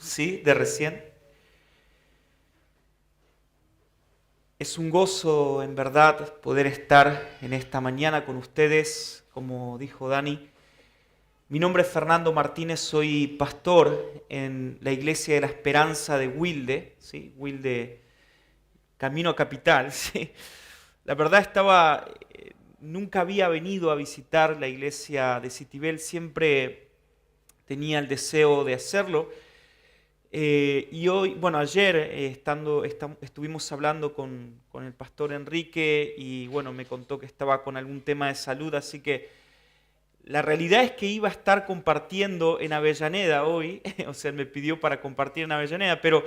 ¿sí? De recién. Es un gozo, en verdad, poder estar en esta mañana con ustedes, como dijo Dani. Mi nombre es Fernando Martínez, soy pastor en la Iglesia de la Esperanza de Wilde, ¿sí? Wilde, camino a Capital, ¿sí? La verdad nunca había venido a visitar la iglesia de Citibel, siempre tenía el deseo de hacerlo. Y hoy, bueno, ayer estuvimos hablando con el pastor Enrique y bueno, me contó que estaba con algún tema de salud, así que la realidad es que iba a estar compartiendo en Avellaneda hoy, o sea, me pidió para compartir en Avellaneda, pero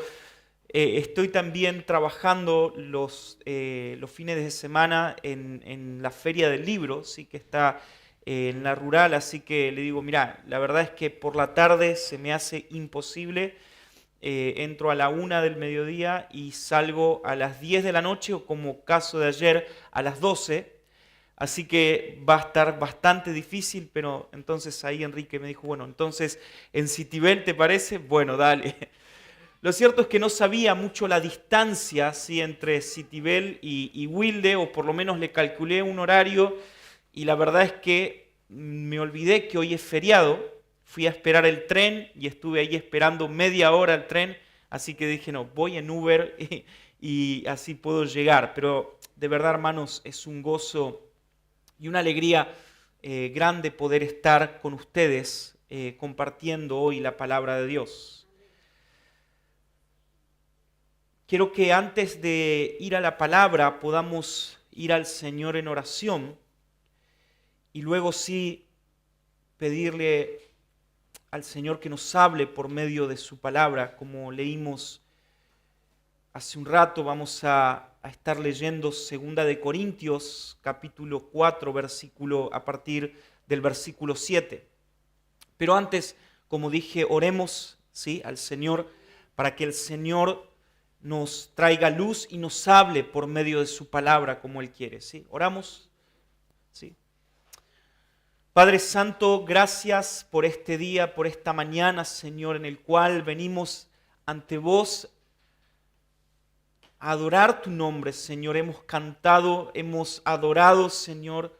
estoy también trabajando los fines de semana en la Feria del Libro, sí que está en la rural, así que le digo, mira, la verdad es que por la tarde se me hace imposible. Entro a la 1 del mediodía y salgo a las 10 de la noche o como caso de ayer a las 12. Así que va a estar bastante difícil, pero entonces ahí Enrique me dijo, bueno, entonces en Citibel, ¿te parece? Bueno, dale. Lo cierto es que no sabía mucho la distancia, ¿sí? Entre Citibel y Wilde, o por lo menos le calculé un horario, y la verdad es que me olvidé que hoy es feriado. Fui a esperar el tren y estuve ahí esperando media hora el tren, así que dije, no, voy en Uber y así puedo llegar. Pero de verdad, hermanos, es un gozo y una alegría grande poder estar con ustedes compartiendo hoy la palabra de Dios. Quiero que antes de ir a la palabra podamos ir al Señor en oración y luego sí pedirle al Señor que nos hable por medio de su palabra. Como leímos hace un rato, vamos a estar leyendo 2 de Corintios, capítulo 4, a partir del versículo 7. Pero antes, como dije, oremos, ¿sí? Al Señor para que el Señor nos traiga luz y nos hable por medio de su palabra como Él quiere, ¿sí? Oramos, ¿sí? Padre Santo, gracias por este día, por esta mañana, Señor, en el cual venimos ante vos a adorar tu nombre, Señor. Hemos cantado, hemos adorado, Señor.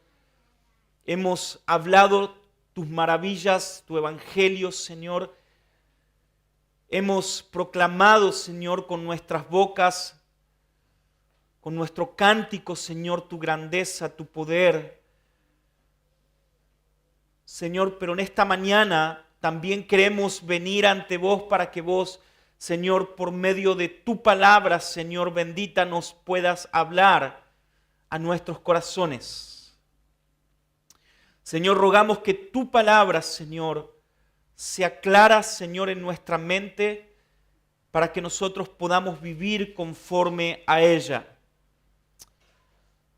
Hemos hablado tus maravillas, tu evangelio, Señor. Hemos proclamado, Señor, con nuestras bocas, con nuestro cántico, Señor, tu grandeza, tu poder. Señor, pero en esta mañana también queremos venir ante vos para que vos, Señor, por medio de tu palabra, Señor bendita, nos puedas hablar a nuestros corazones. Señor, rogamos que tu palabra, Señor, sea clara, Señor, en nuestra mente para que nosotros podamos vivir conforme a ella.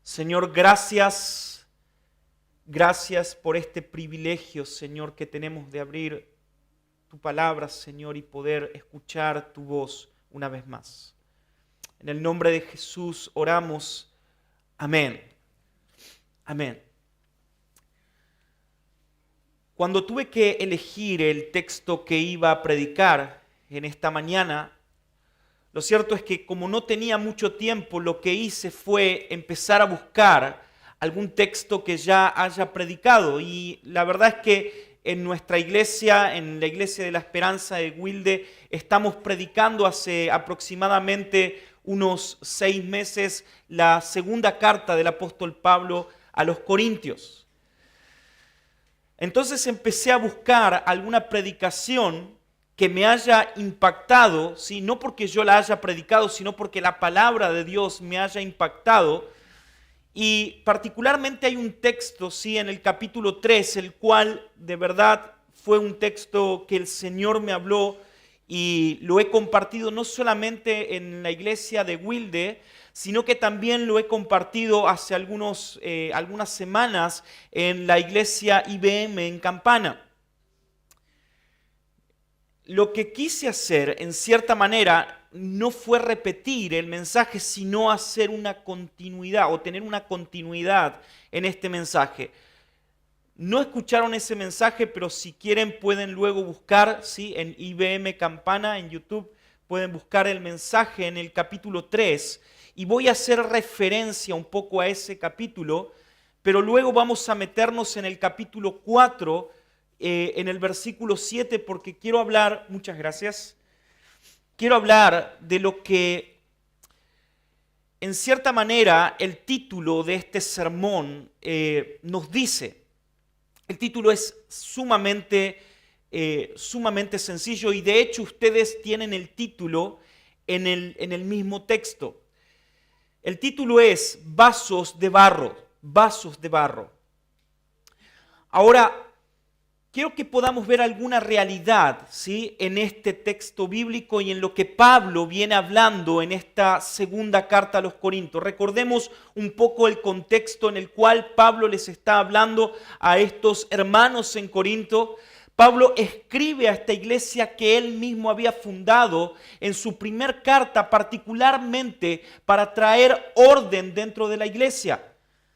Señor, gracias por este privilegio, Señor, que tenemos de abrir tu palabra, Señor, y poder escuchar tu voz una vez más. En el nombre de Jesús oramos. Amén. Amén. Cuando tuve que elegir el texto que iba a predicar en esta mañana, lo cierto es que como no tenía mucho tiempo, lo que hice fue empezar a buscar algún texto que ya haya predicado. Y la verdad es que en nuestra iglesia, en la Iglesia de la Esperanza de Wilde, estamos predicando hace aproximadamente unos 6 meses la segunda carta del apóstol Pablo a los Corintios. Entonces empecé a buscar alguna predicación que me haya impactado, ¿sí? No porque yo la haya predicado, sino porque la palabra de Dios me haya impactado. Y particularmente hay un texto, ¿sí? En el capítulo 3, el cual de verdad fue un texto que el Señor me habló y lo he compartido no solamente en la iglesia de Wilde, sino que también lo he compartido hace algunas semanas en la iglesia IBM en Campana. Lo que quise hacer, en cierta manera, no fue repetir el mensaje, sino hacer una continuidad o tener una continuidad en este mensaje. no escucharon ese mensaje, pero si quieren pueden luego buscar, ¿sí? En IBM Campana, en YouTube, pueden buscar el mensaje en el capítulo 3 y voy a hacer referencia un poco a ese capítulo, pero luego vamos a meternos en el capítulo 4, en el versículo 7, porque quiero hablar, muchas gracias, quiero hablar de lo que en cierta manera el título de este sermón nos dice. El título es sumamente sencillo y de hecho ustedes tienen el título en el mismo texto. El título es Vasos de barro, vasos de barro. Ahora, quiero que podamos ver alguna realidad, ¿sí? En este texto bíblico y en lo que Pablo viene hablando en esta segunda carta a los Corintios. Recordemos un poco el contexto en el cual Pablo les está hablando a estos hermanos en Corinto. Pablo escribe a esta iglesia que él mismo había fundado en su primer carta, particularmente para traer orden dentro de la iglesia.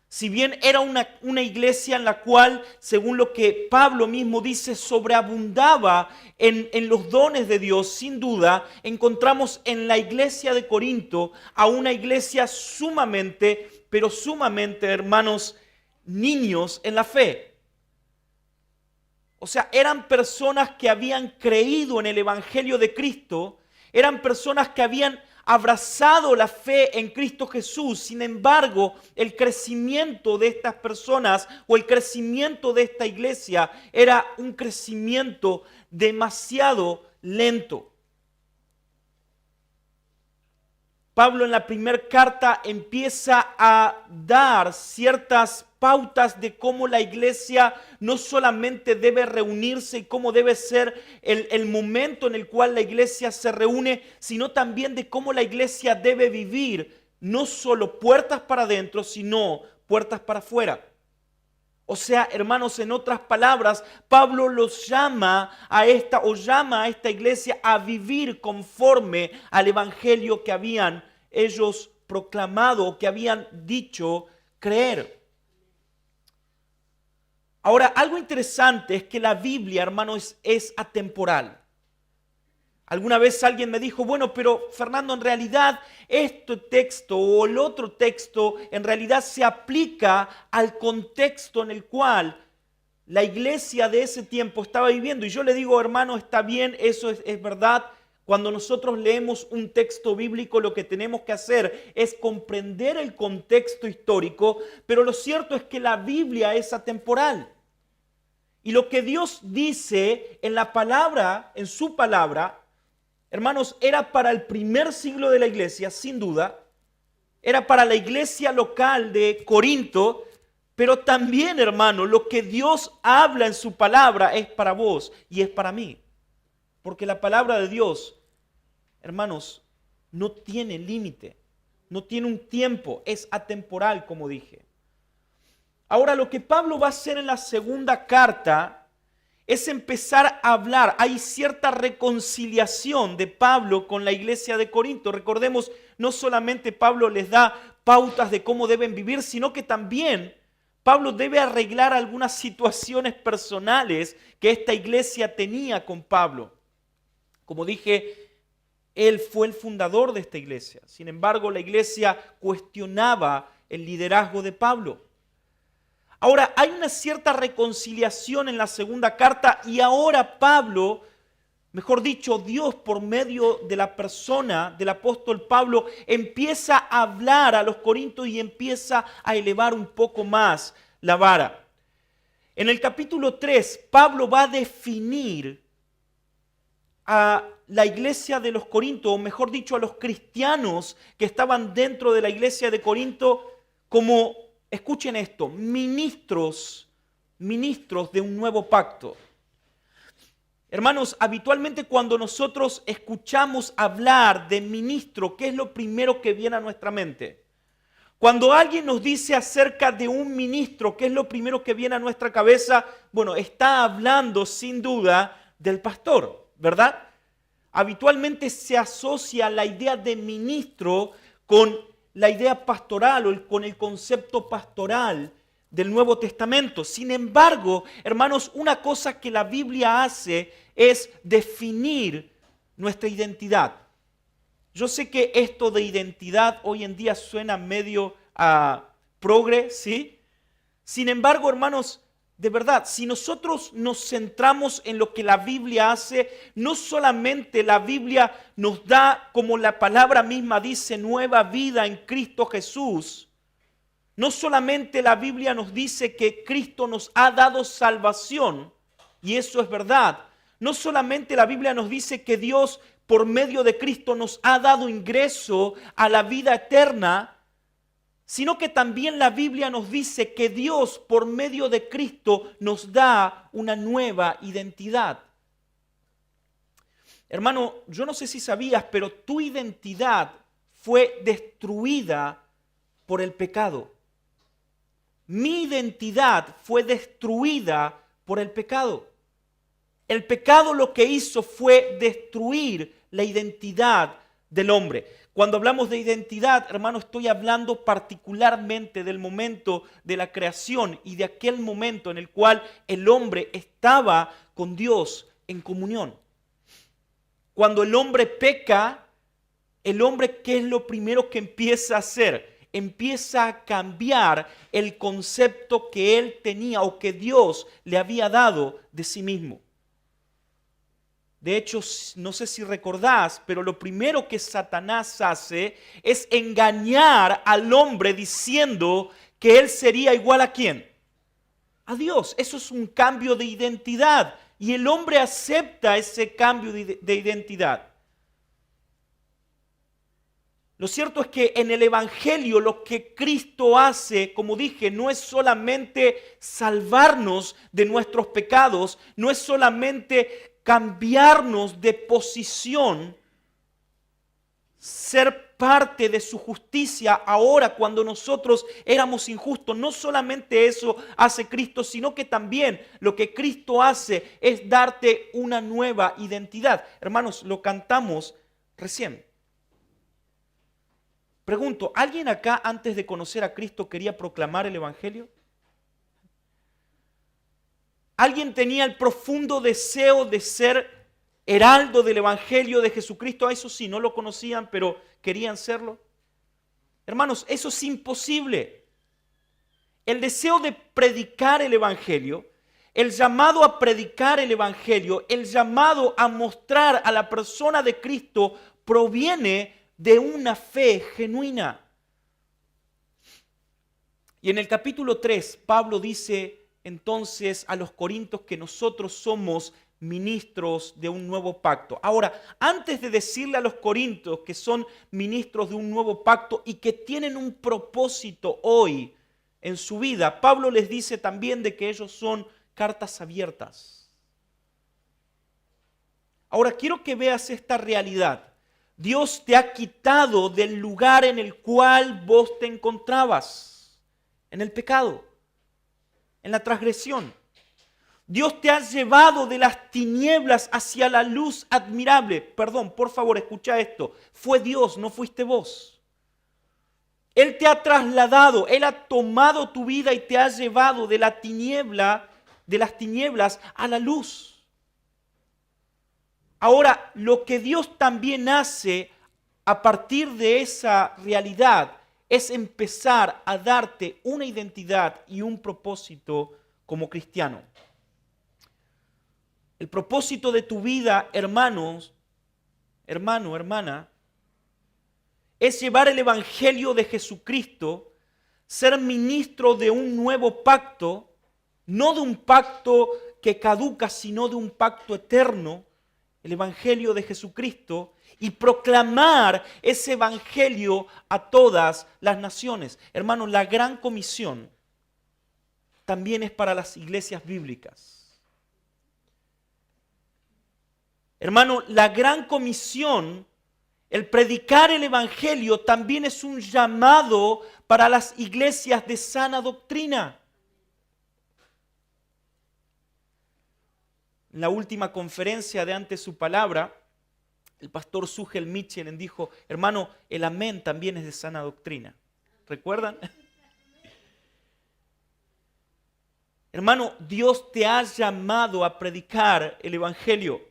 Si bien era una iglesia en la cual, según lo que Pablo mismo dice, sobreabundaba en los dones de Dios, sin duda, encontramos en la iglesia de Corinto a una iglesia sumamente, pero sumamente, hermanos, niños en la fe. O sea, eran personas que habían creído en el Evangelio de Cristo, eran personas que habían abrazado la fe en Cristo Jesús. Sin embargo, el crecimiento de estas personas o el crecimiento de esta iglesia era un crecimiento demasiado lento. Pablo en la primera carta empieza a dar ciertas pautas de cómo la iglesia no solamente debe reunirse y cómo debe ser el momento en el cual la iglesia se reúne, sino también de cómo la iglesia debe vivir, no solo puertas para adentro, sino puertas para afuera. O sea, hermanos, en otras palabras, Pablo llama a esta iglesia a vivir conforme al evangelio que habían ellos proclamado, que habían dicho creer. Ahora, algo interesante es que la Biblia, hermanos, es atemporal. Alguna vez alguien me dijo, bueno, pero Fernando, en realidad este texto o el otro texto en realidad se aplica al contexto en el cual la iglesia de ese tiempo estaba viviendo. Y yo le digo, hermano, está bien, eso es verdad. Cuando nosotros leemos un texto bíblico, lo que tenemos que hacer es comprender el contexto histórico, pero lo cierto es que la Biblia es atemporal. Y lo que Dios dice en la palabra, en su palabra, hermanos, era para el primer siglo de la iglesia, sin duda. Era para la iglesia local de Corinto, pero también, hermano, lo que Dios habla en su palabra es para vos y es para mí. Porque la palabra de Dios, hermanos, no tiene límite, no tiene un tiempo, es atemporal, como dije. Ahora, lo que Pablo va a hacer en la segunda carta es empezar a hablar. Hay cierta reconciliación de Pablo con la iglesia de Corinto. Recordemos, no solamente Pablo les da pautas de cómo deben vivir, sino que también Pablo debe arreglar algunas situaciones personales que esta iglesia tenía con Pablo. Como dije, él fue el fundador de esta iglesia. Sin embargo, la iglesia cuestionaba el liderazgo de Pablo. Ahora, hay una cierta reconciliación en la segunda carta y ahora Pablo, mejor dicho, Dios por medio de la persona del apóstol Pablo empieza a hablar a los corintios y empieza a elevar un poco más la vara. En el capítulo 3, Pablo va a definir a la iglesia de los Corintios, o mejor dicho, a los cristianos que estaban dentro de la iglesia de Corinto como, escuchen esto, ministros de un nuevo pacto. Hermanos, habitualmente cuando nosotros escuchamos hablar de ministro, ¿qué es lo primero que viene a nuestra mente? Cuando alguien nos dice acerca de un ministro, ¿qué es lo primero que viene a nuestra cabeza? Bueno, está hablando sin duda del pastor, ¿verdad? Habitualmente se asocia la idea de ministro con la idea pastoral o con el concepto pastoral del Nuevo Testamento. Sin embargo, hermanos, una cosa que la Biblia hace es definir nuestra identidad. Yo sé que esto de identidad hoy en día suena medio progre, ¿sí? Sin embargo, hermanos, de verdad, si nosotros nos centramos en lo que la Biblia hace, no solamente la Biblia nos da, como la palabra misma dice, nueva vida en Cristo Jesús. No solamente la Biblia nos dice que Cristo nos ha dado salvación, y eso es verdad. No solamente la Biblia nos dice que Dios por medio de Cristo nos ha dado ingreso a la vida eterna, sino que también la Biblia nos dice que Dios por medio de Cristo nos da una nueva identidad. Hermano, yo no sé si sabías, pero tu identidad fue destruida por el pecado. Mi identidad fue destruida por el pecado. El pecado lo que hizo fue destruir la identidad del hombre. Cuando hablamos de identidad, hermano, estoy hablando particularmente del momento de la creación y de aquel momento en el cual el hombre estaba con Dios en comunión. Cuando el hombre peca, el hombre, ¿qué es lo primero que empieza a hacer? Empieza a cambiar el concepto que él tenía o que Dios le había dado de sí mismo. De hecho, no sé si recordás, pero lo primero que Satanás hace es engañar al hombre diciendo que él sería igual ¿a quién? A Dios. Eso es un cambio de identidad y el hombre acepta ese cambio de identidad. Lo cierto es que en el Evangelio lo que Cristo hace, como dije, no es solamente salvarnos de nuestros pecados, no es solamente cambiarnos de posición, ser parte de su justicia ahora cuando nosotros éramos injustos. No solamente eso hace Cristo, sino que también lo que Cristo hace es darte una nueva identidad. Hermanos, lo cantamos recién. Pregunto, ¿alguien acá antes de conocer a Cristo quería proclamar el Evangelio? ¿Alguien tenía el profundo deseo de ser heraldo del Evangelio de Jesucristo? A eso sí, no lo conocían, pero querían serlo. Hermanos, eso es imposible. El deseo de predicar el Evangelio, el llamado a predicar el Evangelio, el llamado a mostrar a la persona de Cristo proviene de una fe genuina. Y en el capítulo 3, Pablo dice entonces a los corintios que nosotros somos ministros de un nuevo pacto. Ahora, antes de decirle a los corintios que son ministros de un nuevo pacto y que tienen un propósito hoy en su vida, Pablo les dice también de que ellos son cartas abiertas. Ahora, quiero que veas esta realidad. Dios te ha quitado del lugar en el cual vos te encontrabas, en el pecado, en la transgresión. Dios te ha llevado de las tinieblas hacia la luz admirable. Perdón, por favor, escucha esto. Fue Dios, no fuiste vos. Él te ha trasladado, Él ha tomado tu vida y te ha llevado de la tiniebla, de las tinieblas a la luz. Ahora, lo que Dios también hace a partir de esa realidad es empezar a darte una identidad y un propósito como cristiano. El propósito de tu vida, hermanos, hermana, es llevar el Evangelio de Jesucristo, ser ministro de un nuevo pacto, no de un pacto que caduca, sino de un pacto eterno, el Evangelio de Jesucristo, y proclamar ese Evangelio a todas las naciones. Hermanos, la gran comisión también es para las iglesias bíblicas. Hermano, la gran comisión, el predicar el Evangelio, también es un llamado para las iglesias de sana doctrina. En la última conferencia de Ante su Palabra, el pastor Sugel Mitchell dijo, hermano, el amén también es de sana doctrina. ¿Recuerdan? Hermano, Dios te ha llamado a predicar el Evangelio.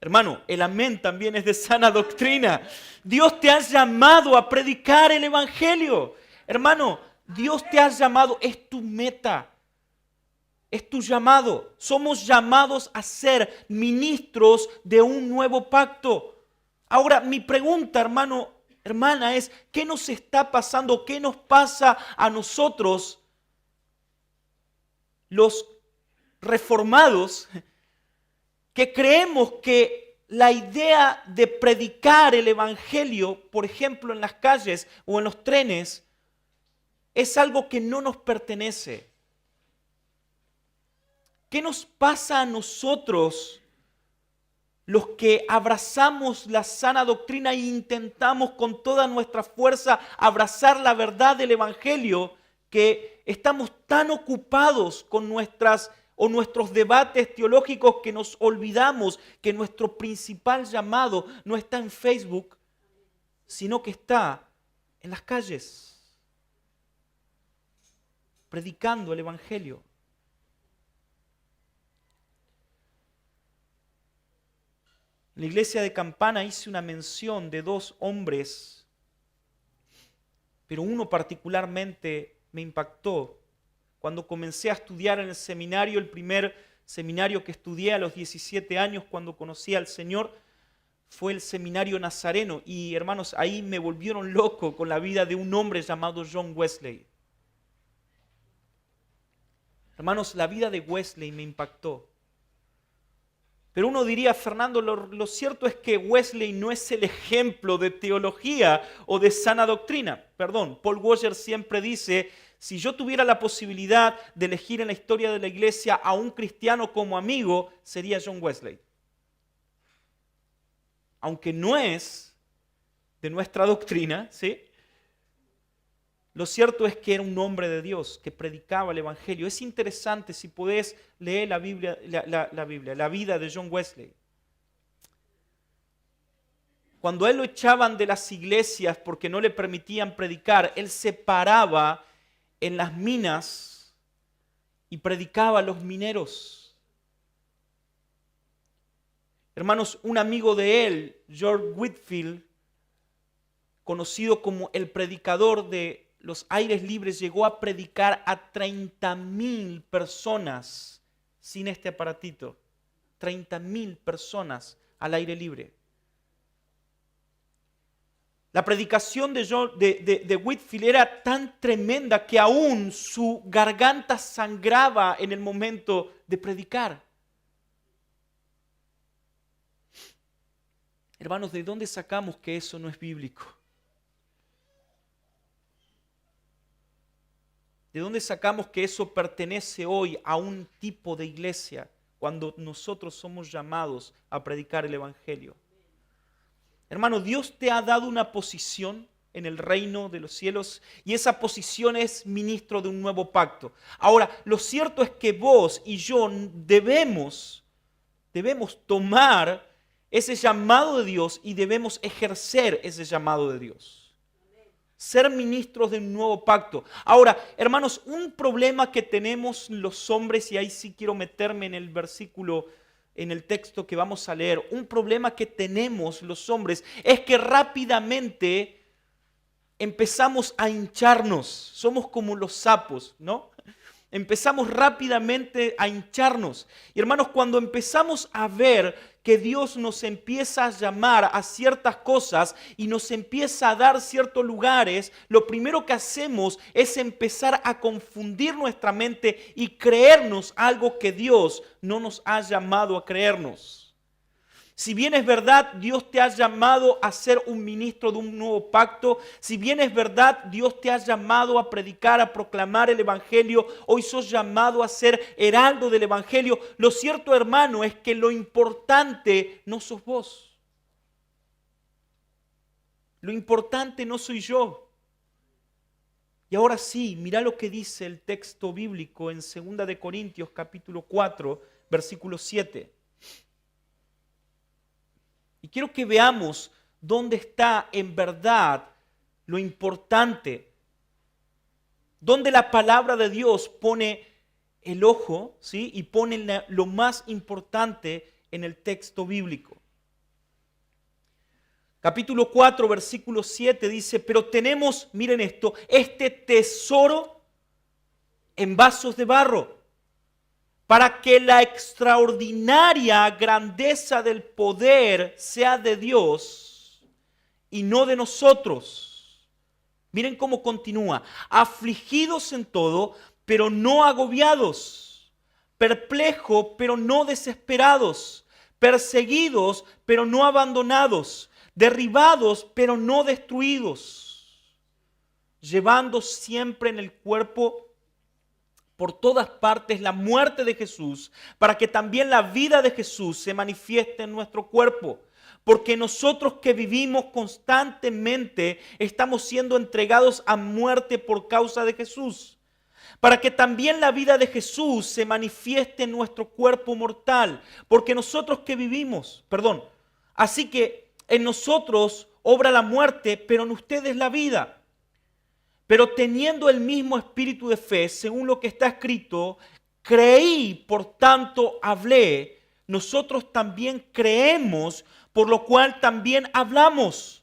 Hermano, el amén también es de sana doctrina. Dios te ha llamado a predicar el Evangelio. Hermano, Dios te ha llamado, es tu meta. Es tu llamado. Somos llamados a ser ministros de un nuevo pacto. Ahora, mi pregunta, hermano, hermana, es, ¿qué nos está pasando? ¿Qué nos pasa a nosotros, los reformados, que creemos que la idea de predicar el Evangelio, por ejemplo, en las calles o en los trenes, es algo que no nos pertenece? ¿Qué nos pasa a nosotros, los que abrazamos la sana doctrina e intentamos con toda nuestra fuerza abrazar la verdad del Evangelio, que estamos tan ocupados con nuestros debates teológicos que nos olvidamos que nuestro principal llamado no está en Facebook, sino que está en las calles, predicando el Evangelio? En la iglesia de Campana hice una mención de dos hombres, pero uno particularmente me impactó. Cuando comencé a estudiar en el seminario, el primer seminario que estudié a los 17 años cuando conocí al Señor, fue el seminario nazareno. Y hermanos, ahí me volvieron loco con la vida de un hombre llamado John Wesley. Hermanos, la vida de Wesley me impactó. Pero uno diría, Fernando, lo cierto es que Wesley no es el ejemplo de teología o de sana doctrina. Perdón, Paul Washer siempre dice, si yo tuviera la posibilidad de elegir en la historia de la iglesia a un cristiano como amigo, sería John Wesley. Aunque no es de nuestra doctrina, ¿sí? Lo cierto es que era un hombre de Dios que predicaba el Evangelio. Es interesante si podés leer la Biblia, la vida de John Wesley. Cuando a él lo echaban de las iglesias porque no le permitían predicar, él se paraba en las minas y predicaba a los mineros. Hermanos, un amigo de él, George Whitefield, conocido como el predicador de los aires libres, llegó a predicar a 30,000 personas sin este aparatito. 30,000 personas al aire libre. La predicación de Whitefield era tan tremenda que aún su garganta sangraba en el momento de predicar. Hermanos, ¿de dónde sacamos que eso no es bíblico? ¿De dónde sacamos que eso pertenece hoy a un tipo de iglesia cuando nosotros somos llamados a predicar el Evangelio? Hermano, Dios te ha dado una posición en el reino de los cielos y esa posición es ministro de un nuevo pacto. Ahora, lo cierto es que vos y yo debemos tomar ese llamado de Dios y debemos ejercer ese llamado de Dios. Ser ministros de un nuevo pacto. Ahora, hermanos, un problema que tenemos los hombres, y ahí sí quiero meterme en el versículo, en el texto que vamos a leer, un problema que tenemos los hombres es que rápidamente empezamos a hincharnos. Somos como los sapos, ¿no? Empezamos rápidamente a hincharnos. Y hermanos, cuando empezamos a ver que Dios nos empieza a llamar a ciertas cosas y nos empieza a dar ciertos lugares, lo primero que hacemos es empezar a confundir nuestra mente y creernos algo que Dios no nos ha llamado a creernos. Si bien es verdad, Dios te ha llamado a ser un ministro de un nuevo pacto. Si bien es verdad, Dios te ha llamado a predicar, a proclamar el Evangelio. Hoy sos llamado a ser heraldo del Evangelio. Lo cierto, hermano, es que lo importante no sos vos. Lo importante no soy yo. Y ahora sí, mira lo que dice el texto bíblico en 2 de Corintios capítulo 4, versículo 7. Y quiero que veamos dónde está en verdad lo importante. donde la palabra de Dios pone el ojo, ¿sí? Y pone lo más importante en el texto bíblico. Capítulo 4, versículo 7 dice, pero tenemos, miren esto, este tesoro en vasos de barro, para que la extraordinaria grandeza del poder sea de Dios y no de nosotros. Miren cómo continúa, afligidos en todo, pero no agobiados, perplejos, pero no desesperados, perseguidos, pero no abandonados, derribados, pero no destruidos, llevando siempre en el cuerpo por todas partes la muerte de Jesús, para que también la vida de Jesús se manifieste en nuestro cuerpo. Porque nosotros que vivimos constantemente estamos siendo entregados a muerte por causa de Jesús, para que también la vida de Jesús se manifieste en nuestro cuerpo mortal. Porque nosotros que vivimos, así que en nosotros obra la muerte, pero en ustedes la vida. Pero teniendo el mismo espíritu de fe, según lo que está escrito, creí, por tanto hablé. Nosotros también creemos, por lo cual también hablamos,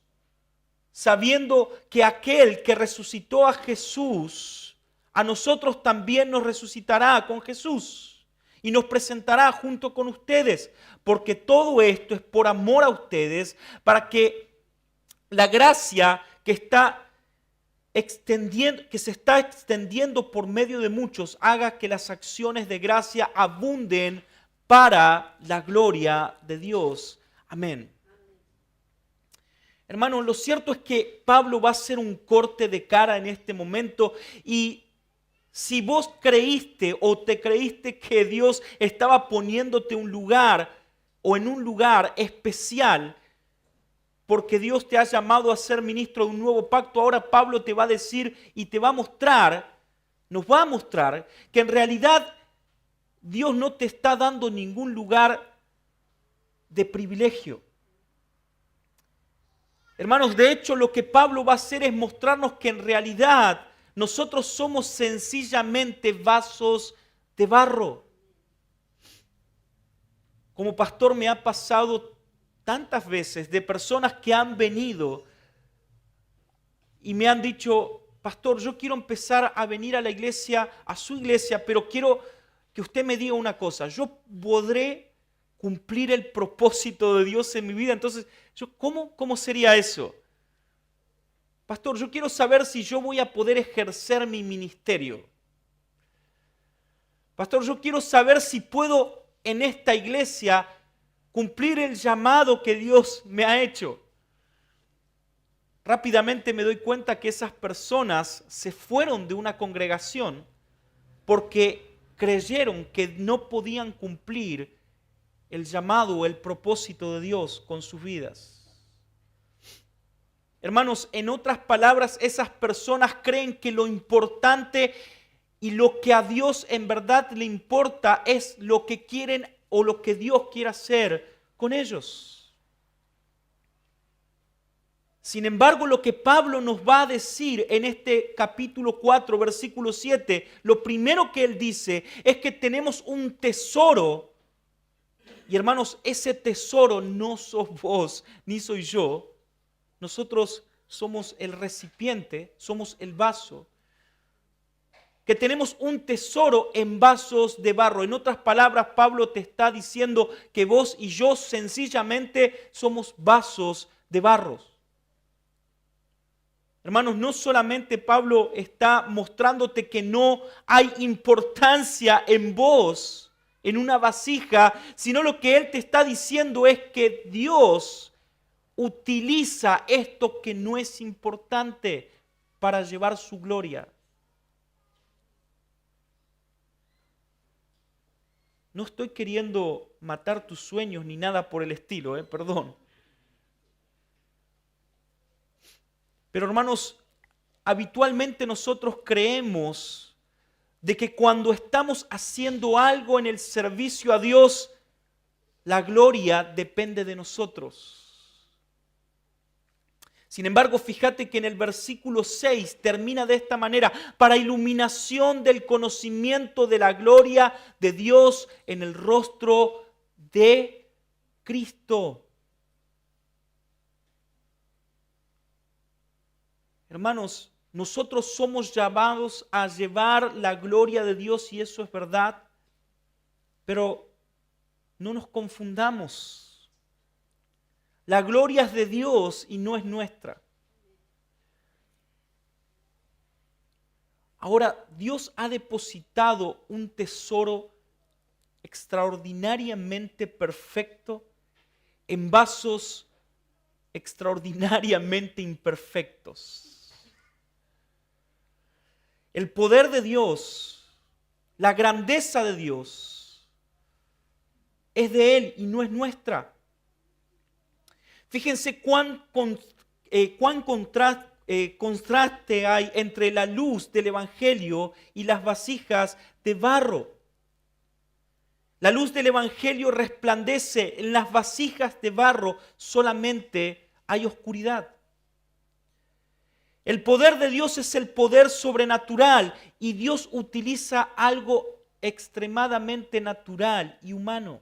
sabiendo que aquel que resucitó a Jesús, a nosotros también nos resucitará con Jesús y nos presentará junto con ustedes, porque todo esto es por amor a ustedes, para que la gracia que se está extendiendo por medio de muchos haga que las acciones de gracia abunden para la gloria de Dios. Amén. Hermanos, lo cierto es que Pablo va a hacer un corte de cara en este momento, y si vos creíste o te creíste que Dios estaba poniéndote un lugar o en un lugar especial, porque Dios te ha llamado a ser ministro de un nuevo pacto, ahora Pablo te va a decir y te va a mostrar, nos va a mostrar que en realidad Dios no te está dando ningún lugar de privilegio. Hermanos, de hecho lo que Pablo va a hacer es mostrarnos que en realidad nosotros somos sencillamente vasos de barro. Como pastor me ha pasado tantas veces de personas que han venido y me han dicho, pastor, yo quiero empezar a venir a la iglesia, a su iglesia, pero quiero que usted me diga una cosa, ¿yo podré cumplir el propósito de Dios en mi vida? Entonces, ¿cómo sería eso? Pastor, yo quiero saber si yo voy a poder ejercer mi ministerio. Pastor, yo quiero saber si puedo en esta iglesia cumplir el llamado que Dios me ha hecho. Rápidamente me doy cuenta que esas personas se fueron de una congregación porque creyeron que no podían cumplir el llamado o el propósito de Dios con sus vidas. Hermanos, en otras palabras, esas personas creen que lo importante y lo que a Dios en verdad le importa es lo que quieren o lo que Dios quiere hacer con ellos. Sin embargo, lo que Pablo nos va a decir en este capítulo 4, versículo 7, lo primero que él dice es que tenemos un tesoro. Y hermanos, ese tesoro no sos vos ni soy yo. Nosotros somos el recipiente, somos el vaso. Que tenemos un tesoro en vasos de barro. En otras palabras, Pablo te está diciendo que vos y yo sencillamente somos vasos de barro. Hermanos, no solamente Pablo está mostrándote que no hay importancia en vos, en una vasija, sino lo que él te está diciendo es que Dios utiliza esto que no es importante para llevar su gloria. No estoy queriendo matar tus sueños ni nada por el estilo, perdón. Pero hermanos, habitualmente nosotros creemos de que cuando estamos haciendo algo en el servicio a Dios, la gloria depende de nosotros. Sin embargo, fíjate que en el versículo 6 termina de esta manera: para iluminación del conocimiento de la gloria de Dios en el rostro de Cristo. Hermanos, nosotros somos llamados a llevar la gloria de Dios y eso es verdad, pero no nos confundamos. La gloria es de Dios y no es nuestra. Ahora, Dios ha depositado un tesoro extraordinariamente perfecto en vasos extraordinariamente imperfectos. El poder de Dios, la grandeza de Dios, es de Él y no es nuestra. Fíjense cuán contraste hay entre la luz del Evangelio y las vasijas de barro. La luz del Evangelio resplandece, en las vasijas de barro solamente hay oscuridad. El poder de Dios es el poder sobrenatural y Dios utiliza algo extremadamente natural y humano.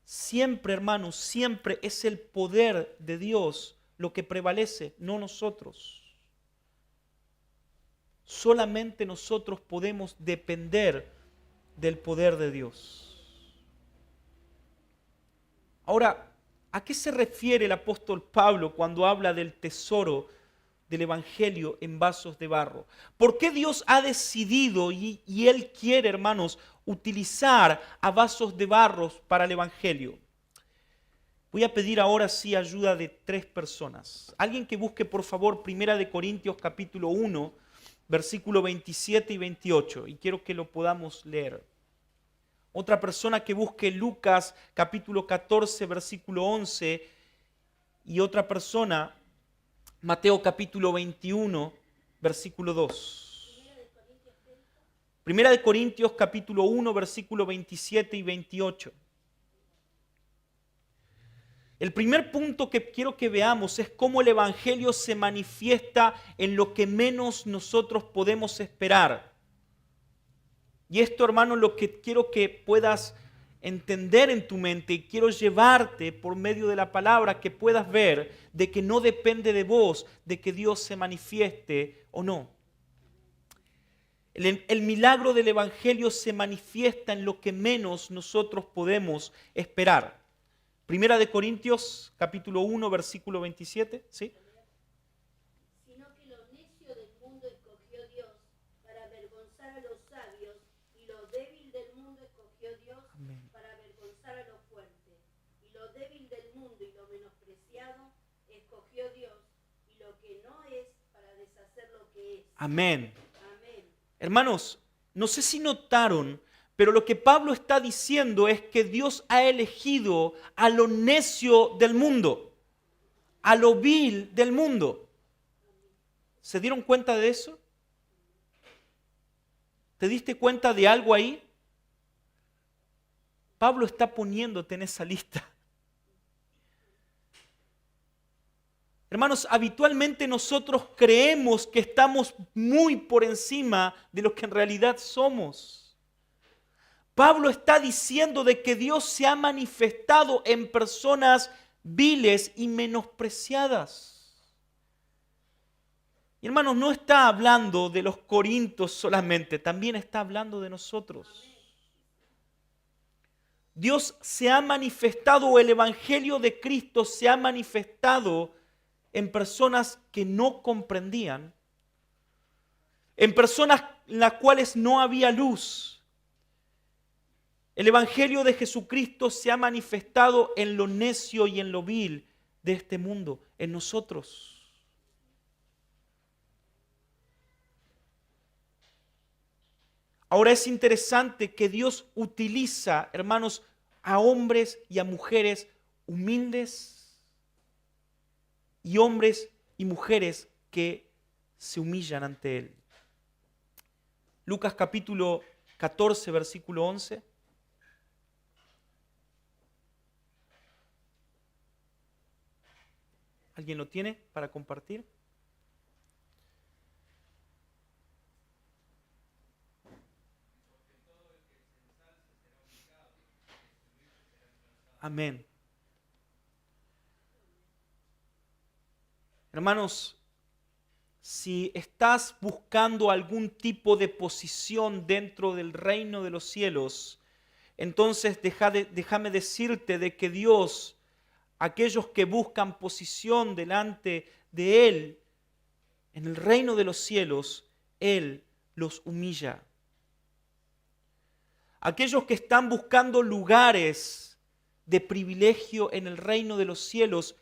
Siempre, hermanos, siempre es el poder de Dios lo que prevalece, no nosotros. Solamente nosotros podemos depender del poder de Dios. Ahora, ¿a qué se refiere el apóstol Pablo cuando habla del tesoro del Evangelio en vasos de barro? ¿Por qué Dios ha decidido y Él quiere, hermanos, utilizar a vasos de barro para el Evangelio? Voy a pedir ahora sí ayuda de 3 personas. Alguien que busque por favor 1 Corintios capítulo 1, versículo 27 y 28. Y quiero que lo podamos leer. Otra persona que busque Lucas capítulo 14, versículo 11. Y otra persona Mateo capítulo 21, versículo 2. 1 Corintios capítulo 1, versículo 27 y 28. El primer punto que quiero que veamos es cómo el Evangelio se manifiesta en lo que menos nosotros podemos esperar. Y esto, hermano, lo que quiero que puedas entender en tu mente y quiero llevarte por medio de la palabra, que puedas ver de que no depende de vos, de que Dios se manifieste o no. El milagro del Evangelio se manifiesta en lo que menos nosotros podemos esperar. 1 Corintios capítulo 1, versículo 27, ¿sí? Sino que lo necio del mundo escogió Dios para avergonzar a los sabios, y lo débil del mundo escogió Dios Amén. para avergonzar a los fuertes. Y lo débil del mundo y lo menospreciado escogió Dios, y lo que no es para deshacer lo que es. Amén. Amén. Hermanos, no sé si notaron, pero lo que Pablo está diciendo es que Dios ha elegido a lo necio del mundo, a lo vil del mundo. ¿Se dieron cuenta de eso? ¿Te diste cuenta de algo ahí? Pablo está poniéndote en esa lista. Hermanos, habitualmente nosotros creemos que estamos muy por encima de lo que en realidad somos. Pablo está diciendo de que Dios se ha manifestado en personas viles y menospreciadas. Y hermanos, no está hablando de los corintios solamente, también está hablando de nosotros. Dios se ha manifestado, el Evangelio de Cristo se ha manifestado en personas que no comprendían, en personas en las cuales no había luz. El Evangelio de Jesucristo se ha manifestado en lo necio y en lo vil de este mundo, en nosotros. Ahora es interesante que Dios utiliza, hermanos, a hombres y a mujeres humildes y hombres y mujeres que se humillan ante Él. Lucas capítulo 14, versículo 11. ¿Alguien lo tiene para compartir? Amén. Hermanos, si estás buscando algún tipo de posición dentro del reino de los cielos, entonces déjame decirte de que Dios, aquellos que buscan posición delante de Él, en el reino de los cielos, Él los humilla. Aquellos que están buscando lugares de privilegio en el reino de los cielos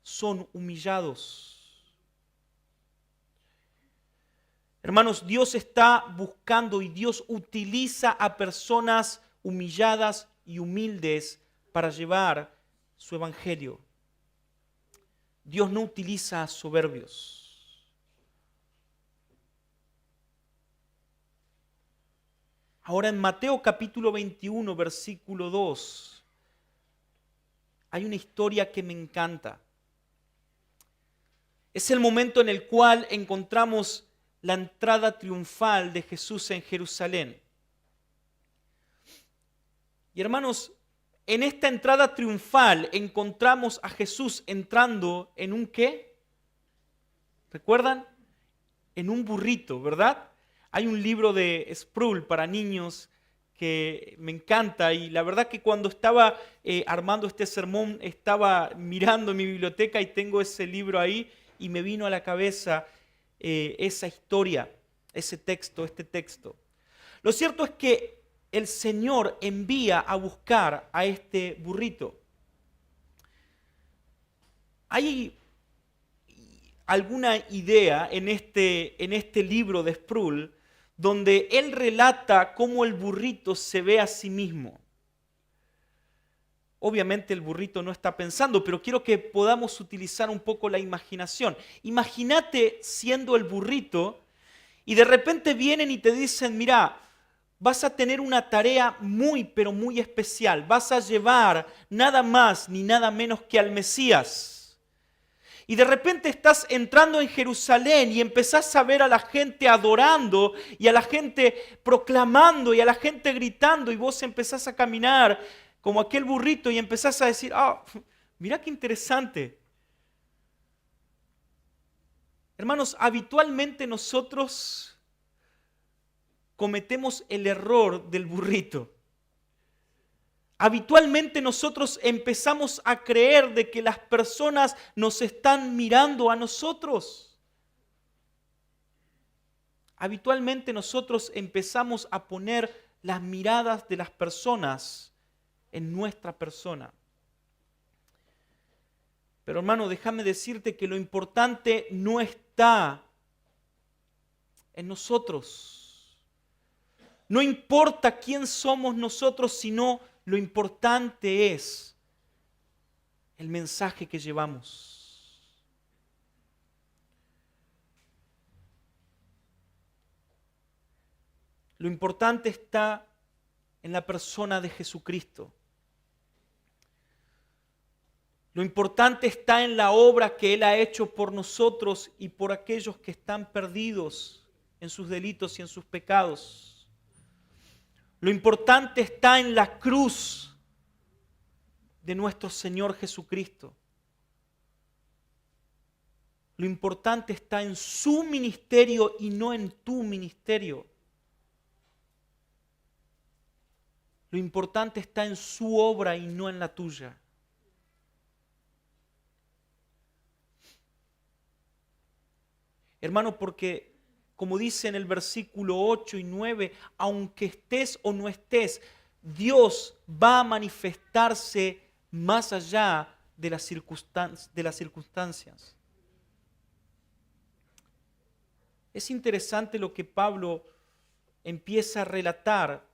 son humillados. Hermanos, Dios está buscando y Dios utiliza a personas humilladas y humildes para llevar su evangelio. Dios no utiliza a soberbios. Ahora en Mateo capítulo 21, versículo 2, hay una historia que me encanta. Es el momento en el cual encontramos la entrada triunfal de Jesús en Jerusalén. Y hermanos, en esta entrada triunfal encontramos a Jesús entrando en un ¿qué? ¿Recuerdan? En un burrito, ¿verdad? Hay un libro de Sproul para niños que me encanta y la verdad que cuando estaba armando este sermón estaba mirando mi biblioteca y tengo ese libro ahí y me vino a la cabeza esa historia, ese texto, este texto. Lo cierto es que el Señor envía a buscar a este burrito. Hay alguna idea en este libro de Sproul donde él relata cómo el burrito se ve a sí mismo. Obviamente el burrito no está pensando, pero quiero que podamos utilizar un poco la imaginación. Imagínate siendo el burrito y de repente vienen y te dicen, mira, vas a tener una tarea muy, pero muy especial. Vas a llevar nada más ni nada menos que al Mesías. Y de repente estás entrando en Jerusalén y empezás a ver a la gente adorando y a la gente proclamando y a la gente gritando y vos empezás a caminar como aquel burrito y empezás a decir, mira qué interesante. Hermanos, habitualmente nosotros cometemos el error del burrito. Habitualmente nosotros empezamos a creer de que las personas nos están mirando a nosotros. Habitualmente nosotros empezamos a poner las miradas de las personas en nuestra persona. Pero hermano, déjame decirte que lo importante no está en nosotros. No importa quién somos nosotros, sino lo importante es el mensaje que llevamos. Lo importante está en la persona de Jesucristo. Lo importante está en la obra que Él ha hecho por nosotros y por aquellos que están perdidos en sus delitos y en sus pecados. Lo importante está en la cruz de nuestro Señor Jesucristo. Lo importante está en su ministerio y no en tu ministerio. Lo importante está en su obra y no en la tuya. Hermano, porque como dice en el versículo 8 y 9, aunque estés o no estés, Dios va a manifestarse más allá de las circunstancias. Es interesante lo que Pablo empieza a relatar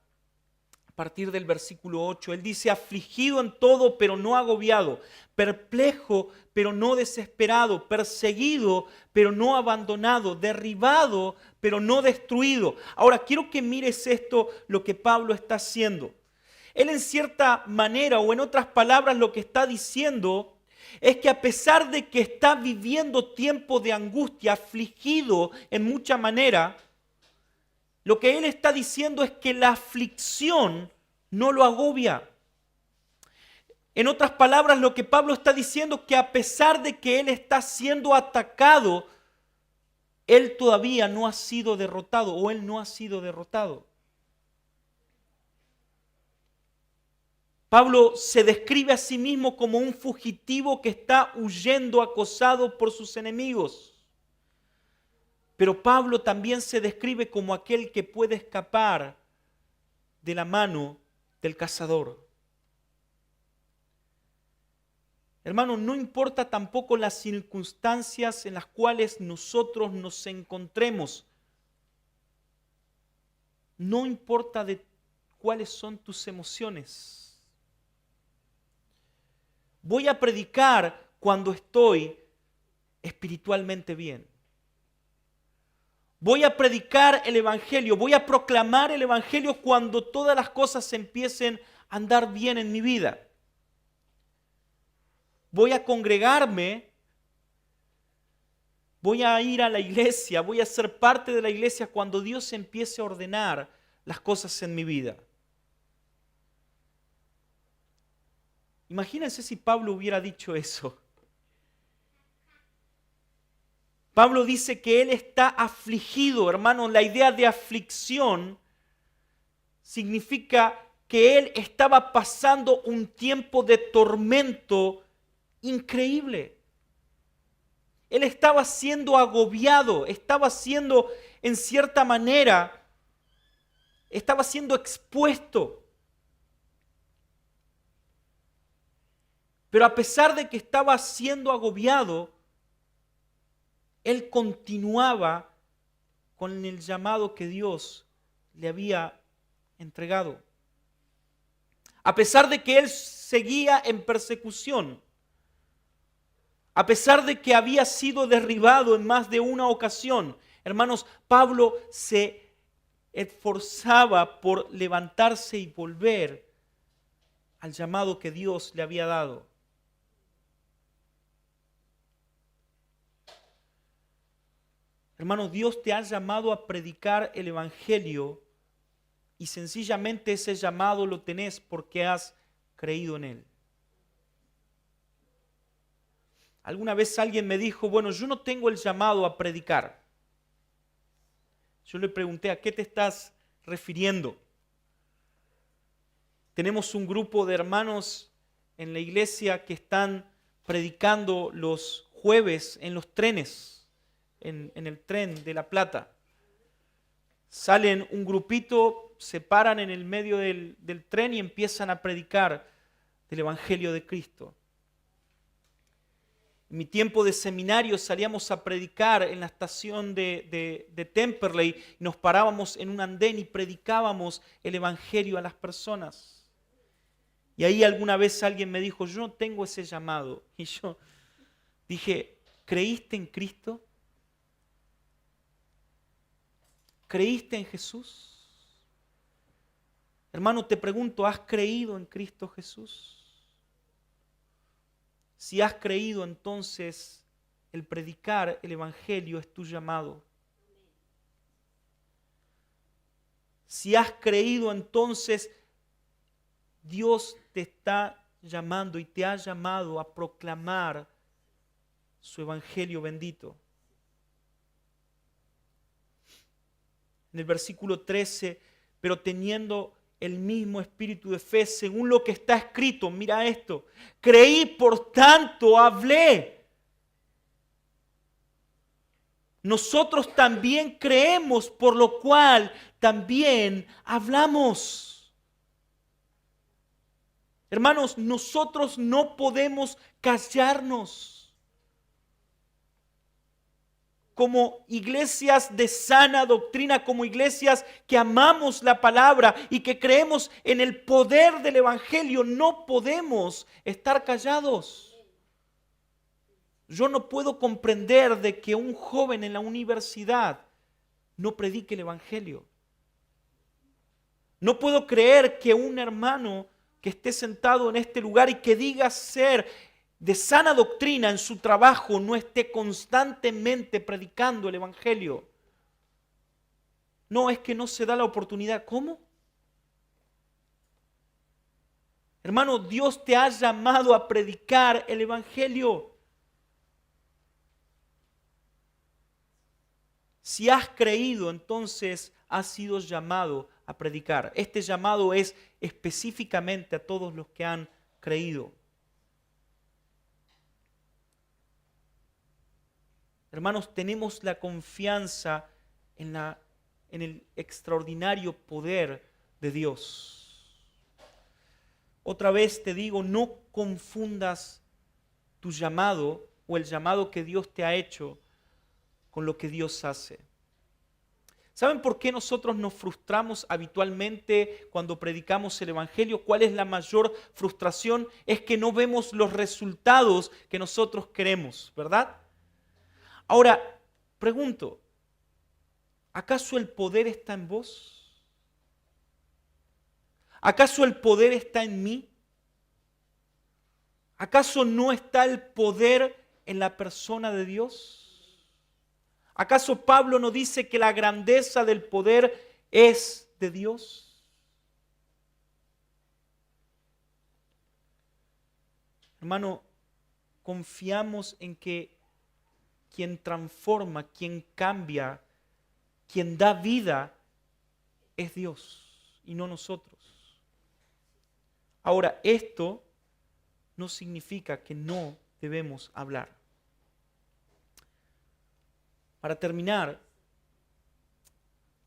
a partir del versículo 8. Él dice, afligido en todo, pero no agobiado, perplejo, pero no desesperado, perseguido, pero no abandonado, derribado, pero no destruido. Ahora, quiero que mires esto, lo que Pablo está haciendo. Él en cierta manera, o en otras palabras, lo que está diciendo es que a pesar de que está viviendo tiempo de angustia, afligido en mucha manera, lo que él está diciendo es que la aflicción no lo agobia. En otras palabras, lo que Pablo está diciendo es que a pesar de que él está siendo atacado, él todavía no ha sido derrotado o él no ha sido derrotado. Pablo se describe a sí mismo como un fugitivo que está huyendo acosado por sus enemigos. Pero Pablo también se describe como aquel que puede escapar de la mano del cazador. Hermano, no importa tampoco las circunstancias en las cuales nosotros nos encontremos. No importa de cuáles son tus emociones. Voy a predicar cuando estoy espiritualmente bien. Voy a predicar el Evangelio, voy a proclamar el Evangelio cuando todas las cosas empiecen a andar bien en mi vida. Voy a congregarme, voy a ir a la iglesia, voy a ser parte de la iglesia cuando Dios empiece a ordenar las cosas en mi vida. Imagínense si Pablo hubiera dicho eso. Pablo dice que él está afligido, hermano. La idea de aflicción significa que él estaba pasando un tiempo de tormento increíble. Él estaba siendo agobiado, estaba siendo, en cierta manera, estaba siendo expuesto. Pero a pesar de que estaba siendo agobiado, él continuaba con el llamado que Dios le había entregado. A pesar de que él seguía en persecución, a pesar de que había sido derribado en más de una ocasión, hermanos, Pablo se esforzaba por levantarse y volver al llamado que Dios le había dado. Hermano, Dios te ha llamado a predicar el Evangelio y sencillamente ese llamado lo tenés porque has creído en Él. Alguna vez alguien me dijo, bueno, yo no tengo el llamado a predicar. Yo le pregunté, ¿a qué te estás refiriendo? Tenemos un grupo de hermanos en la iglesia que están predicando los jueves en los trenes. En el tren de La Plata. Salen un grupito, se paran en el medio del tren y empiezan a predicar del Evangelio de Cristo. En mi tiempo de seminario salíamos a predicar en la estación de Temperley y nos parábamos en un andén y predicábamos el Evangelio a las personas. Y ahí alguna vez alguien me dijo, yo no tengo ese llamado. Y yo dije, ¿creíste en Cristo? ¿Creíste en Jesús? Hermano, te pregunto, ¿has creído en Cristo Jesús? Si has creído, entonces el predicar el Evangelio es tu llamado. Si has creído, entonces Dios te está llamando y te ha llamado a proclamar su Evangelio bendito. En el versículo 13, pero teniendo el mismo espíritu de fe, según lo que está escrito, mira esto, creí, por tanto hablé. Nosotros también creemos, por lo cual también hablamos. Hermanos, nosotros no podemos callarnos. Como iglesias de sana doctrina, como iglesias que amamos la palabra y que creemos en el poder del Evangelio, no podemos estar callados. Yo no puedo comprender de que un joven en la universidad no predique el Evangelio. No puedo creer que un hermano que esté sentado en este lugar y que diga ser de sana doctrina en su trabajo no esté constantemente predicando el Evangelio. No, es que no se da la oportunidad. ¿Cómo? Hermano, Dios te ha llamado a predicar el Evangelio. Si has creído, entonces has sido llamado a predicar. Este llamado es específicamente a todos los que han creído. Hermanos, tenemos la confianza en el extraordinario poder de Dios. Otra vez te digo, no confundas tu llamado o el llamado que Dios te ha hecho con lo que Dios hace. ¿Saben por qué nosotros nos frustramos habitualmente cuando predicamos el Evangelio? ¿Cuál es la mayor frustración? Es que no vemos los resultados que nosotros queremos, ¿verdad? Ahora, pregunto, ¿acaso el poder está en vos? ¿Acaso el poder está en mí? ¿Acaso no está el poder en la persona de Dios? ¿Acaso Pablo no dice que la grandeza del poder es de Dios? Hermano, confiamos en que quien transforma, quien cambia, quien da vida es Dios y no nosotros. Ahora, esto no significa que no debemos hablar. Para terminar,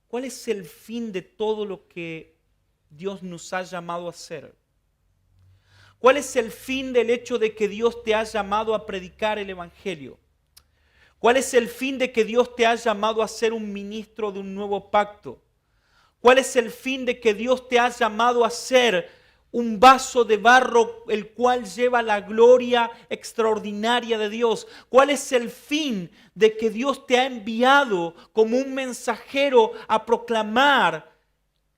¿cuál es el fin de todo lo que Dios nos ha llamado a hacer? ¿Cuál es el fin del hecho de que Dios te ha llamado a predicar el Evangelio? ¿Cuál es el fin de que Dios te ha llamado a ser un ministro de un nuevo pacto? ¿Cuál es el fin de que Dios te ha llamado a ser un vaso de barro el cual lleva la gloria extraordinaria de Dios? ¿Cuál es el fin de que Dios te ha enviado como un mensajero a proclamar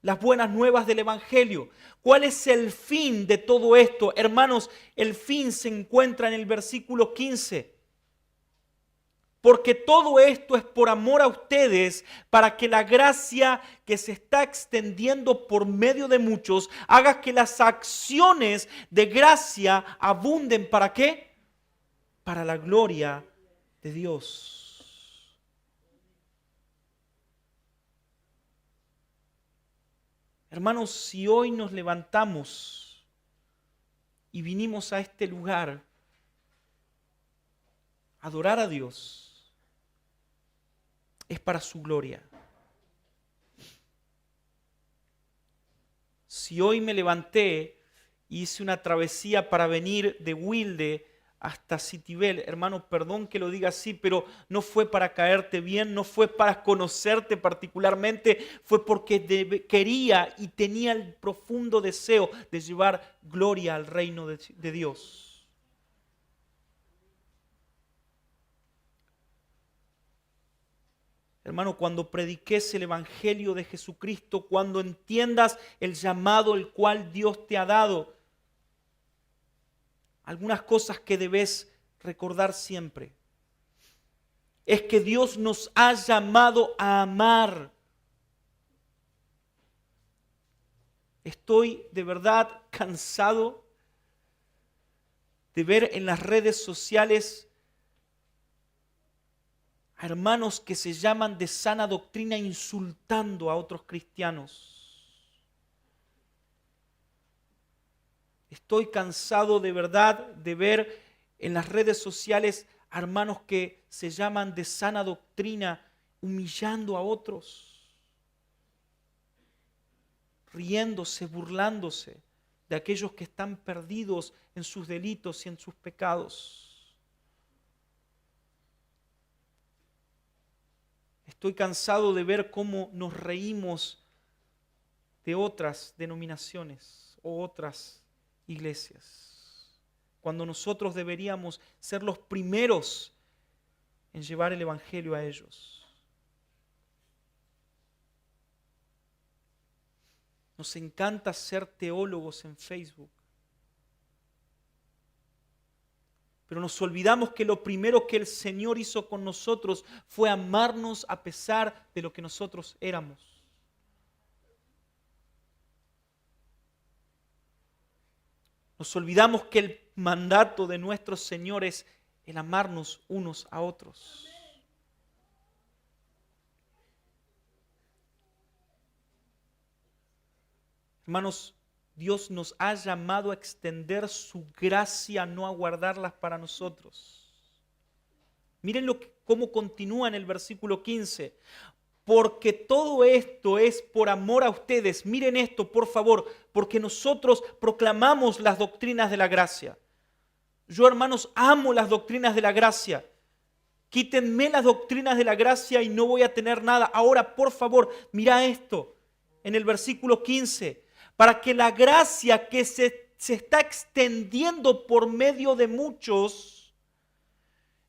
las buenas nuevas del Evangelio? ¿Cuál es el fin de todo esto? Hermanos, el fin se encuentra en el versículo 15. Porque todo esto es por amor a ustedes, para que la gracia que se está extendiendo por medio de muchos haga que las acciones de gracia abunden. ¿Para qué? Para la gloria de Dios. Hermanos, si hoy nos levantamos y vinimos a este lugar a adorar a Dios, es para su gloria. Si hoy me levanté y hice una travesía para venir de Wilde hasta Citibel, hermano, perdón que lo diga así, pero no fue para caerte bien, no fue para conocerte particularmente, fue porque quería y tenía el profundo deseo de llevar gloria al reino de Dios. Hermano, cuando prediques el Evangelio de Jesucristo, cuando entiendas el llamado el cual Dios te ha dado, algunas cosas que debes recordar siempre es que Dios nos ha llamado a amar. Estoy de verdad cansado de ver en las redes sociales a hermanos que se llaman de sana doctrina insultando a otros cristianos. Estoy cansado de verdad de ver en las redes sociales a hermanos que se llaman de sana doctrina humillando a otros, riéndose, burlándose de aquellos que están perdidos en sus delitos y en sus pecados. Estoy cansado de ver cómo nos reímos de otras denominaciones o otras iglesias, cuando nosotros deberíamos ser los primeros en llevar el Evangelio a ellos. Nos encanta ser teólogos en Facebook. Pero nos olvidamos que lo primero que el Señor hizo con nosotros fue amarnos a pesar de lo que nosotros éramos. Nos olvidamos que el mandato de nuestro Señor es el amarnos unos a otros. Hermanos, Dios nos ha llamado a extender su gracia, no a guardarlas para nosotros. Miren cómo continúa en el versículo 15. Porque todo esto es por amor a ustedes. Miren esto, por favor, porque nosotros proclamamos las doctrinas de la gracia. Yo, hermanos, amo las doctrinas de la gracia. Quítenme las doctrinas de la gracia y no voy a tener nada. Ahora, por favor, mira esto en el versículo 15. Para que la gracia que se está extendiendo por medio de muchos,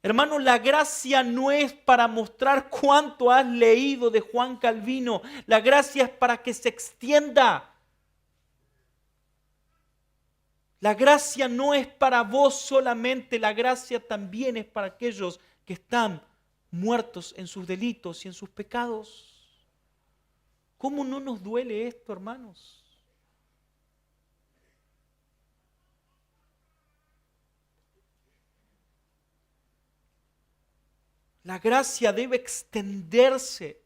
hermano, la gracia no es para mostrar cuánto has leído de Juan Calvino. La gracia es para que se extienda. La gracia no es para vos solamente, la gracia también es para aquellos que están muertos en sus delitos y en sus pecados. ¿Cómo no nos duele esto, hermanos? La gracia debe extenderse.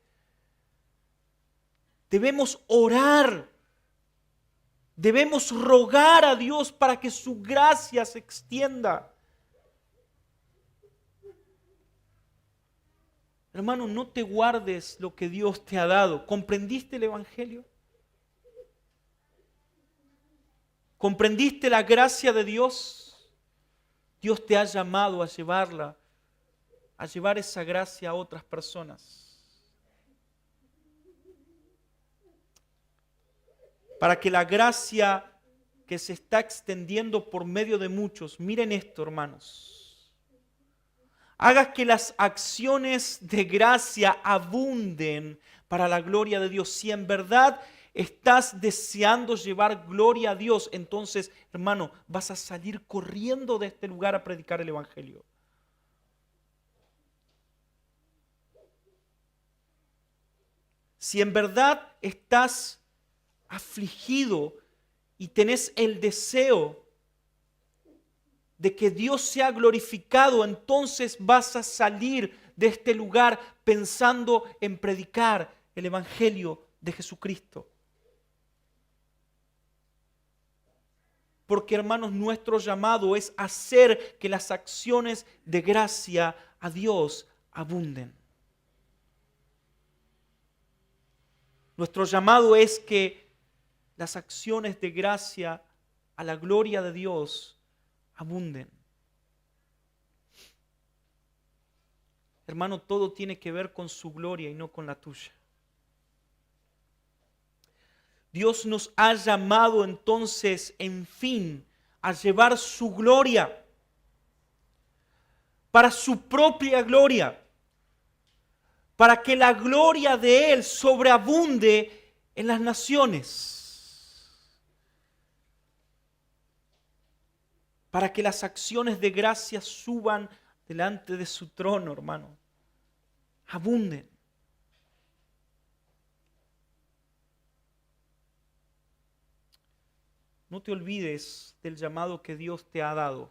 Debemos orar. Debemos rogar a Dios para que su gracia se extienda. Hermano, no te guardes lo que Dios te ha dado. ¿Comprendiste el Evangelio? ¿Comprendiste la gracia de Dios? Dios te ha llamado a llevar esa gracia a otras personas. Para que la gracia que se está extendiendo por medio de muchos, miren esto, hermanos, haga que las acciones de gracia abunden para la gloria de Dios. Si en verdad estás deseando llevar gloria a Dios, entonces, hermano, vas a salir corriendo de este lugar a predicar el Evangelio. Si en verdad estás afligido y tenés el deseo de que Dios sea glorificado, entonces vas a salir de este lugar pensando en predicar el Evangelio de Jesucristo. Porque, hermanos, nuestro llamado es hacer que las acciones de gracia a Dios abunden. Nuestro llamado es que las acciones de gracia a la gloria de Dios abunden. Hermano, todo tiene que ver con su gloria y no con la tuya. Dios nos ha llamado entonces, en fin, a llevar su gloria para su propia gloria, para que la gloria de Él sobreabunde en las naciones. Para que las acciones de gracia suban delante de su trono, hermano. Abunden. No te olvides del llamado que Dios te ha dado.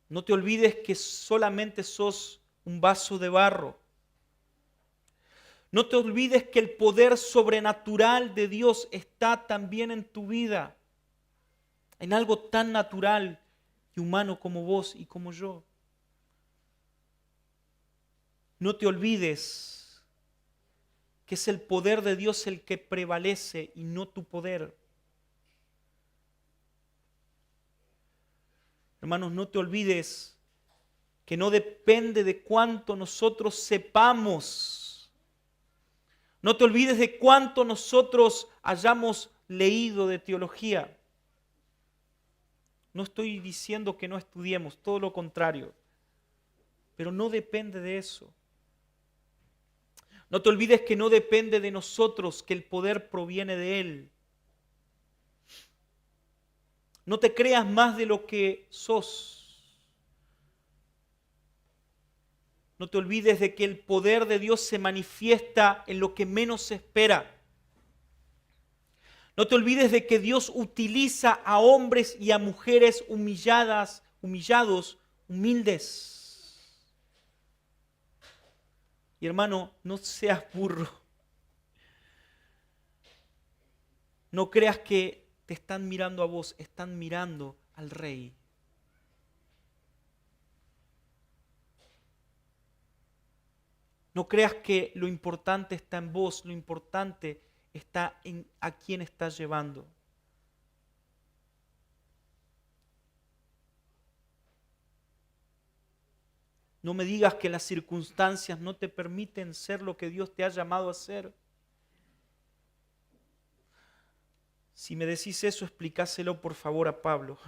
No te olvides que solamente sos un vaso de barro. No te olvides que el poder sobrenatural de Dios está también en tu vida. En algo tan natural y humano como vos y como yo. No te olvides que es el poder de Dios el que prevalece y no tu poder. Hermanos, no te olvides que no depende de cuánto nosotros sepamos. No te olvides de cuánto nosotros hayamos leído de teología. No estoy diciendo que no estudiemos, todo lo contrario. Pero no depende de eso. No te olvides que no depende de nosotros, que el poder proviene de Él. No te creas más de lo que sos. No te olvides de que el poder de Dios se manifiesta en lo que menos se espera. No te olvides de que Dios utiliza a hombres y a mujeres humillados, humildes. Y hermano, no seas burro. No creas que te están mirando a vos, están mirando al Rey. No creas que lo importante está en vos, lo importante está en a quién estás llevando. No me digas que las circunstancias no te permiten ser lo que Dios te ha llamado a ser. Si me decís eso, explícaselo por favor a Pablo.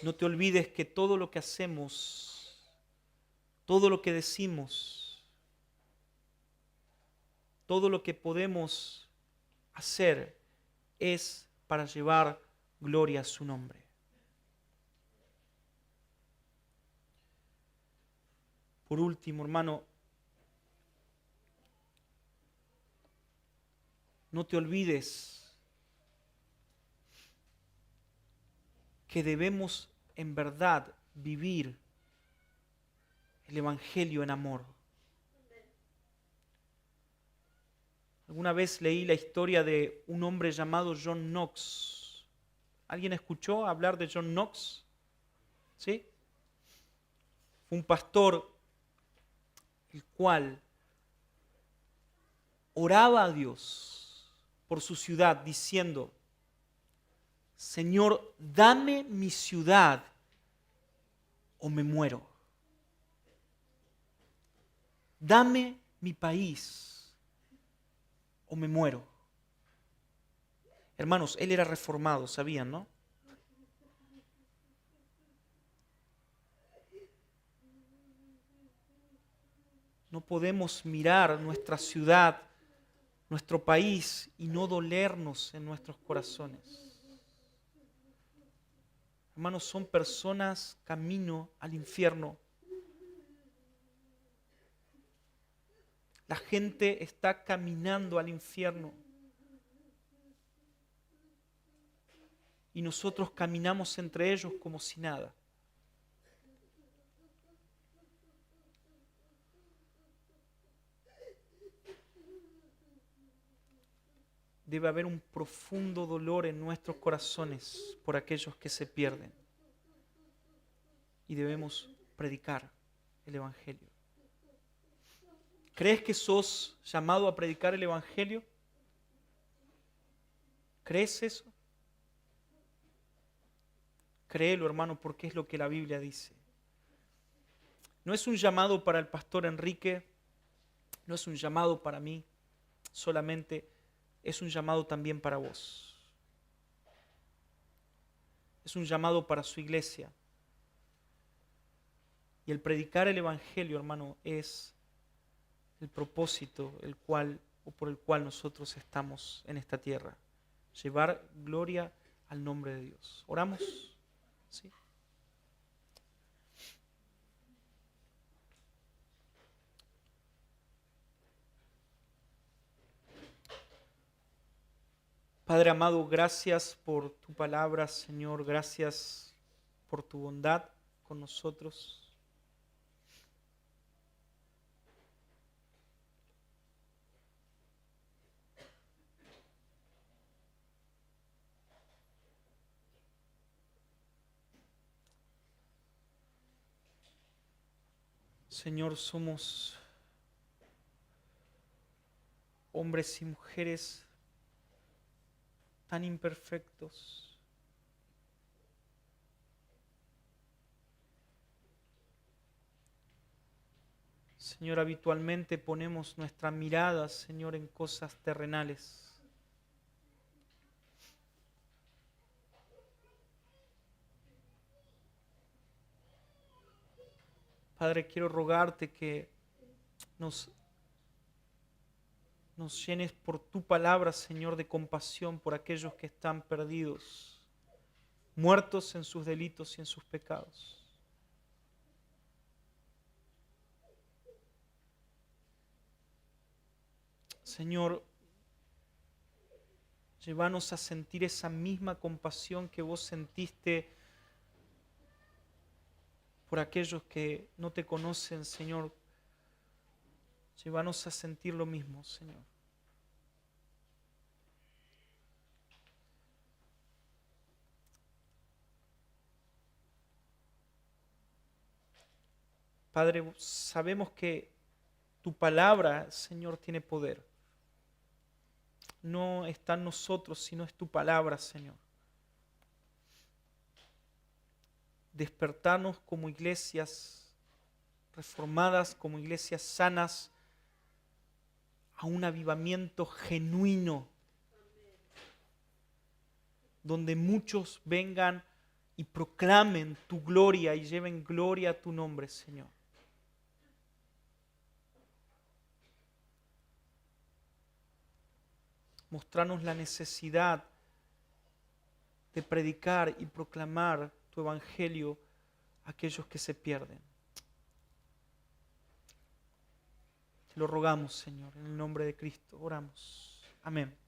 No te olvides que todo lo que hacemos, todo lo que decimos, todo lo que podemos hacer es para llevar gloria a su nombre. Por último, hermano, no te olvides que debemos en verdad vivir el Evangelio en amor. Alguna vez leí la historia de un hombre llamado John Knox. ¿Alguien escuchó hablar de John Knox? ¿Sí? Fue un pastor el cual oraba a Dios por su ciudad diciendo: Señor, dame mi ciudad o me muero. Dame mi país o me muero. Hermanos, él era reformado, ¿sabían, no? No podemos mirar nuestra ciudad, nuestro país y no dolernos en nuestros corazones. Hermanos, son personas camino al infierno. La gente está caminando al infierno. Y nosotros caminamos entre ellos como si nada. Debe haber un profundo dolor en nuestros corazones por aquellos que se pierden. Y debemos predicar el Evangelio. ¿Crees que sos llamado a predicar el Evangelio? ¿Crees eso? Créelo, hermano, porque es lo que la Biblia dice. No es un llamado para el pastor Enrique, no es un llamado para mí, solamente es un llamado también para vos. Es un llamado para su iglesia. Y el predicar el Evangelio, hermano, es el propósito por el cual nosotros estamos en esta tierra. Llevar gloria al nombre de Dios. ¿Oramos? ¿Sí? Padre amado, gracias por tu palabra, Señor. Gracias por tu bondad con nosotros. Señor, somos hombres y mujeres tan imperfectos. Señor, habitualmente ponemos nuestra mirada, Señor, en cosas terrenales. Padre, quiero rogarte que nos nos llenes por tu palabra, Señor, de compasión por aquellos que están perdidos, muertos en sus delitos y en sus pecados. Señor, llévanos a sentir esa misma compasión que vos sentiste por aquellos que no te conocen, Señor. Llévanos a sentir lo mismo, Señor. Padre, sabemos que tu palabra, Señor, tiene poder. No está en nosotros, sino es tu palabra, Señor. Despertarnos como iglesias reformadas, como iglesias sanas, a un avivamiento genuino, donde muchos vengan y proclamen tu gloria y lleven gloria a tu nombre, Señor. Mostrarnos la necesidad de predicar y proclamar tu evangelio a aquellos que se pierden. Te lo rogamos, Señor, en el nombre de Cristo. Oramos. Amén.